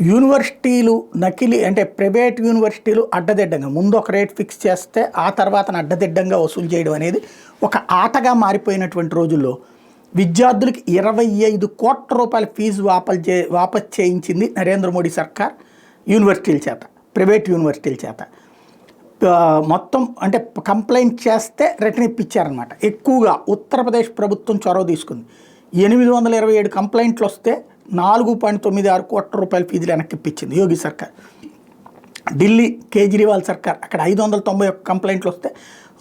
యూనివర్సిటీలు నకిలీ అంటే ప్రైవేట్ యూనివర్సిటీలు అడ్డదిడ్డంగా ముందు ఒక రేట్ ఫిక్స్ చేస్తే ఆ తర్వాత అడ్డదిడ్డంగా వసూలు చేయడం అనేది ఒక ఆటగా మారిపోయినటువంటి రోజుల్లో విద్యార్థులకి 25 కోట్ల రూపాయల ఫీజు వాపస్ చేయించింది నరేంద్ర మోడీ సర్కార్ యూనివర్సిటీల చేత, ప్రైవేట్ యూనివర్సిటీల చేత. మొత్తం అంటే కంప్లైంట్ చేస్తే రిటర్న్ ఇప్పించారనమాట. ఎక్కువగా ఉత్తరప్రదేశ్ ప్రభుత్వం చొరవ తీసుకుంది. 827 కంప్లైంట్లు వస్తే 4.96 కోట్ల రూపాయల ఫీజులు వెనక్కి ఇప్పించింది యోగి సర్కార్. ఢిల్లీ కేజ్రీవాల్ సర్కార్ అక్కడ 591 కంప్లైంట్లు వస్తే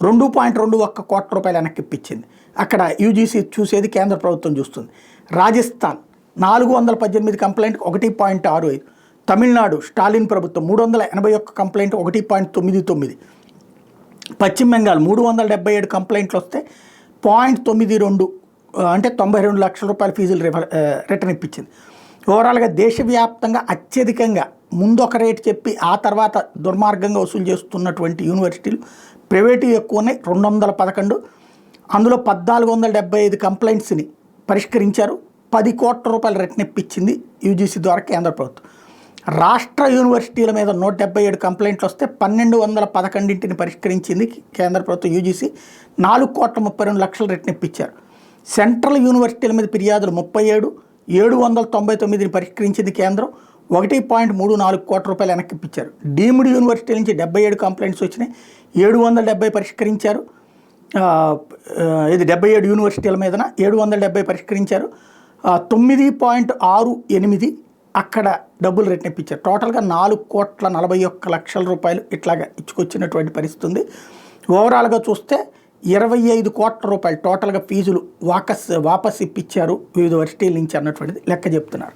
2.21 కోట్ల రూపాయలు వెనక్కి ఇప్పించింది. అక్కడ యూజీసీ చూసేది, కేంద్ర ప్రభుత్వం చూస్తుంది. రాజస్థాన్ 418 కంప్లైంట్ 1.65. తమిళనాడు స్టాలిన్ ప్రభుత్వం 381 కంప్లైంట్ 1.99. పశ్చిమ బెంగాల్ 377 కంప్లైంట్లు వస్తే 0.92 అంటే 92 లక్షల రూపాయల ఫీజులు రిటర్న్ ఇప్పించింది. ఓవరాల్గా దేశవ్యాప్తంగా అత్యధికంగా ముందు ఒక రేటు చెప్పి ఆ తర్వాత దుర్మార్గంగా వసూలు చేస్తున్నటువంటి యూనివర్సిటీలు ప్రైవేటు ఎక్కువ ఉన్నాయి, 211. అందులో 1475 కంప్లైంట్స్ని పరిష్కరించారు. 10 కోట్ల రూపాయలు రిటర్న్ ఇప్పించింది యూజీసీ ద్వారా కేంద్ర ప్రభుత్వం. రాష్ట్ర యూనివర్సిటీల మీద 177 కంప్లైంట్లు వస్తే 1211 పరిష్కరించింది కేంద్ర ప్రభుత్వం యూజీసీ. 4.32 లక్షలు రిటర్న్ ఇప్పించారు. సెంట్రల్ యూనివర్సిటీల మీద ఫిర్యాదులు 37, 799 పరిష్కరించింది కేంద్రం. 1.34 కోట్ల రూపాయలు వెనక్కి ఇప్పించారు. డీమ్డ్ యూనివర్సిటీల నుంచి 77 కంప్లైంట్స్ వచ్చినాయి, 770 పరిష్కరించారు. ఇది 77 యూనివర్సిటీల మీదన 770 పరిష్కరించారు. 9.68 అక్కడ డబ్బులు రిటర్న్ ఇప్పించారు. టోటల్గా 4.41 లక్షల రూపాయలు ఇట్లాగా ఇచ్చుకొచ్చినటువంటి పరిస్థితి ఉంది. ఓవరాల్గా చూస్తే 25 కోట్ల రూపాయలు టోటల్గా ఫీజులు వాపస్ ఇప్పించారు వివిధ వర్సిటీల నుంచి అన్నటువంటిది లెక్క చెప్తున్నారు.